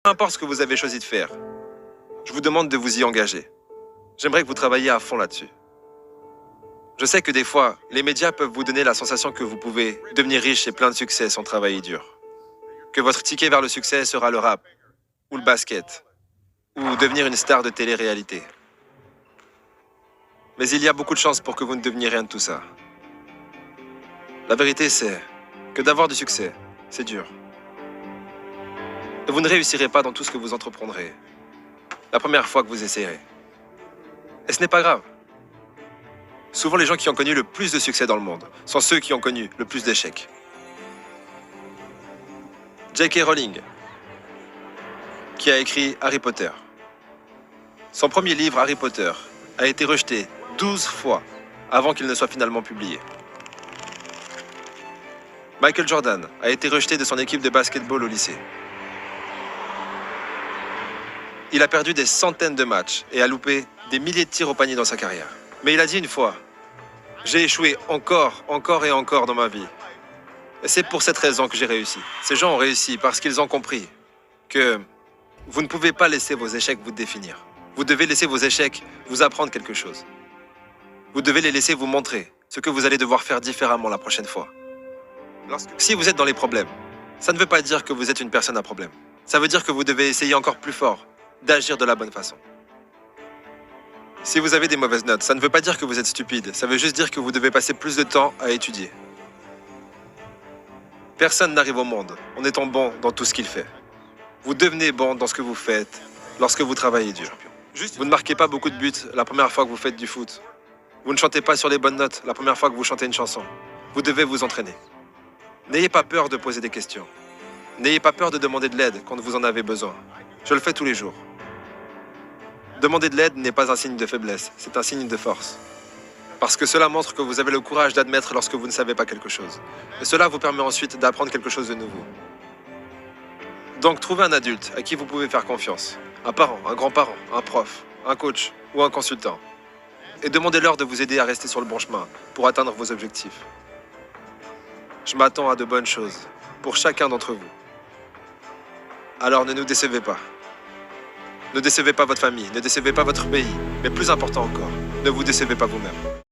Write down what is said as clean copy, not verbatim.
Peu importe ce que vous avez choisi de faire, je vous demande de vous y engager. J'aimerais que vous travailliez à fond là-dessus. Je sais que des fois, les médias peuvent vous donner la sensation que vous pouvez devenir riche et plein de succès sans travailler dur. Que votre ticket vers le succès sera le rap, ou le basket, ou devenir une star de télé-réalité. Mais il y a beaucoup de chances pour que vous ne deveniez rien de tout ça. La vérité, c'est que d'avoir du succès, c'est dur. Et vous ne réussirez pas dans tout ce que vous entreprendrez la première fois que vous essayerez. Et ce n'est pas grave. Souvent, les gens qui ont connu le plus de succès dans le monde sont ceux qui ont connu le plus d'échecs. J.K. Rowling, qui a écrit Harry Potter. Son premier livre, Harry Potter, a été rejeté 12 fois avant qu'il ne soit finalement publié. Michael Jordan a été rejeté de son équipe de basketball au lycée. Il a perdu des centaines de matchs et a loupé des milliers de tirs au panier dans sa carrière. Mais il a dit une fois, « J'ai échoué encore et encore dans ma vie. Et c'est pour cette raison que j'ai réussi. » Ces gens ont réussi parce qu'ils ont compris que vous ne pouvez pas laisser vos échecs vous définir. Vous devez laisser vos échecs vous apprendre quelque chose. Vous devez les laisser vous montrer ce que vous allez devoir faire différemment la prochaine fois. Si vous êtes dans les problèmes, ça ne veut pas dire que vous êtes une personne à problème. Ça veut dire que vous devez essayer encore plus fort d'agir de la bonne façon. Si vous avez des mauvaises notes, ça ne veut pas dire que vous êtes stupide. Ça veut juste dire que vous devez passer plus de temps à étudier. Personne n'arrive au monde en étant bon dans tout ce qu'il fait. Vous devenez bon dans ce que vous faites lorsque vous travaillez dur. Vous ne marquez pas beaucoup de buts la première fois que vous faites du foot. Vous ne chantez pas sur les bonnes notes la première fois que vous chantez une chanson. Vous devez vous entraîner. N'ayez pas peur de poser des questions. N'ayez pas peur de demander de l'aide quand vous en avez besoin. Je le fais tous les jours. Demander de l'aide n'est pas un signe de faiblesse, c'est un signe de force. Parce que cela montre que vous avez le courage d'admettre lorsque vous ne savez pas quelque chose. Et cela vous permet ensuite d'apprendre quelque chose de nouveau. Donc trouvez un adulte à qui vous pouvez faire confiance. Un parent, un grand-parent, un prof, un coach ou un consultant. Et demandez-leur de vous aider à rester sur le bon chemin pour atteindre vos objectifs. Je m'attends à de bonnes choses pour chacun d'entre vous. Alors ne nous décevez pas. Ne décevez pas votre famille, ne décevez pas votre pays, mais plus important encore, ne vous décevez pas vous-même.